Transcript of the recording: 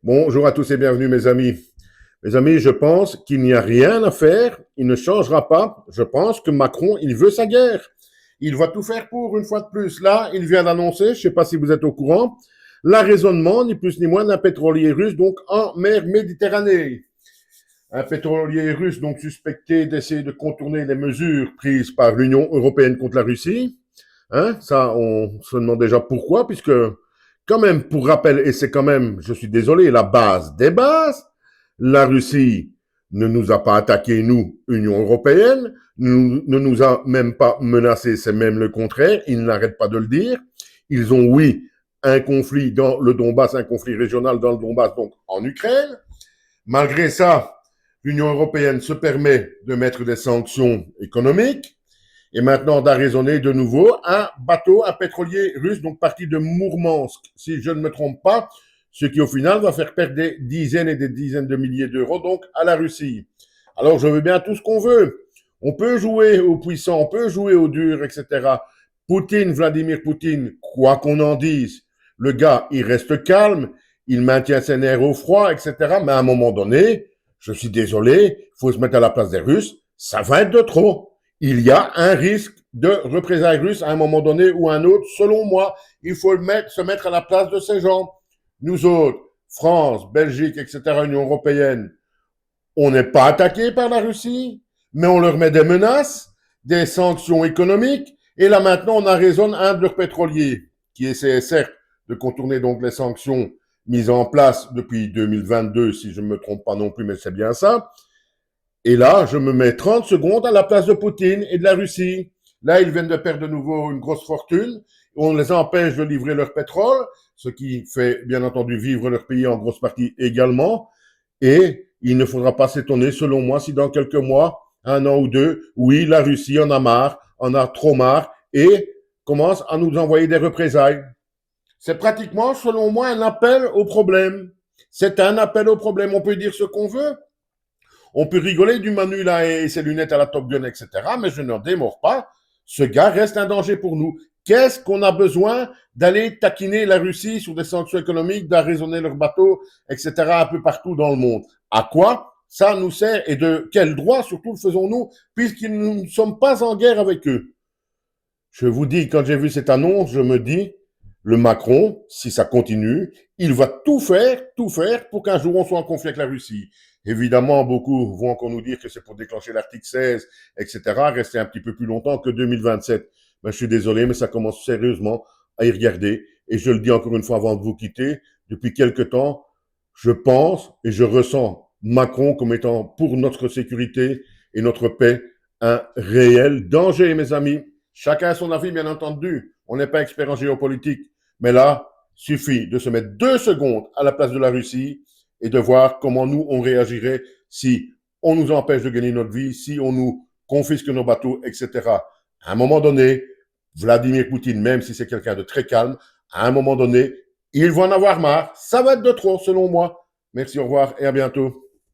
Bonjour à tous et bienvenue mes amis. Mes amis, je pense qu'il n'y a rien à faire, il ne changera pas. Je pense que Macron, il veut sa guerre. Il va tout faire pour, une fois de plus. Là, il vient d'annoncer, je ne sais pas si vous êtes au courant, l'arraisonnement, ni plus ni moins, d'un pétrolier russe, donc en mer Méditerranée. Un pétrolier russe, donc suspecté d'essayer de contourner les mesures prises par l'Union européenne contre la Russie. Ça, on se demande déjà pourquoi, puisque quand même, pour rappel, et c'est quand même, je suis désolé, la base des bases, la Russie ne nous a pas attaqué, nous, Union européenne, ne nous a même pas menacé, c'est même le contraire, ils n'arrêtent pas de le dire. Ils ont, oui, un conflit dans le Donbass, un conflit régional dans le Donbass, donc en Ukraine. Malgré ça, l'Union européenne se permet de mettre des sanctions économiques et maintenant d'arraisonner de nouveau un bateau, un pétrolier russe, donc parti de Mourmansk, si je ne me trompe pas, ce qui au final va faire perdre des dizaines et des dizaines de milliers d'euros donc à la Russie. Alors je veux bien tout ce qu'on veut. On peut jouer aux puissants, on peut jouer aux durs, etc. Poutine, Vladimir Poutine, quoi qu'on en dise, le gars, il reste calme, il maintient ses nerfs au froid, etc. Mais à un moment donné, je suis désolé, il faut se mettre à la place des Russes, ça va être de trop. Il y a un risque de représailles russes à un moment donné ou à un autre. Selon moi, il faut se mettre à la place de ces gens. Nous autres, France, Belgique, etc., Union européenne, on n'est pas attaqué par la Russie, mais on leur met des menaces, des sanctions économiques, et là maintenant on arraisonne un de leurs pétroliers, qui essaie certes de contourner donc les sanctions mises en place depuis 2022, si je ne me trompe pas non plus, mais c'est bien ça. Et là, je me mets 30 secondes à la place de Poutine et de la Russie. Là, ils viennent de perdre de nouveau une grosse fortune. On les empêche de livrer leur pétrole, ce qui fait bien entendu vivre leur pays en grosse partie également. Et il ne faudra pas s'étonner, selon moi, si dans quelques mois, un an ou deux, oui, la Russie en a marre, en a trop marre, et commence à nous envoyer des représailles. C'est pratiquement, selon moi, un appel au problème. C'est un appel au problème. On peut dire ce qu'on veut. On peut rigoler du Manu là et ses lunettes à la Top Gun, etc. Mais je n'en démords pas. Ce gars reste un danger pour nous. Qu'est-ce qu'on a besoin d'aller taquiner la Russie sur des sanctions économiques, d'arraisonner leurs bateaux, etc. un peu partout dans le monde? À quoi ça nous sert et de quel droit surtout le faisons-nous puisque nous ne sommes pas en guerre avec eux? Je vous dis, quand j'ai vu cette annonce, je me dis, le Macron, si ça continue, il va tout faire pour qu'un jour on soit en conflit avec la Russie. Évidemment, beaucoup vont encore nous dire que c'est pour déclencher l'article 16, etc., rester un petit peu plus longtemps que 2027. Ben, je suis désolé, mais ça commence sérieusement à y regarder. Et je le dis encore une fois avant de vous quitter, depuis quelque temps, je pense et je ressens Macron comme étant pour notre sécurité et notre paix un réel danger, mes amis. Chacun a son avis, bien entendu. On n'est pas expert en géopolitique. Mais là, suffit de se mettre 2 secondes à la place de la Russie et de voir comment nous, on réagirait si on nous empêche de gagner notre vie, si on nous confisque nos bateaux, etc. À un moment donné, Vladimir Poutine, même si c'est quelqu'un de très calme, à un moment donné, il va en avoir marre. Ça va être de trop, selon moi. Merci, au revoir et à bientôt.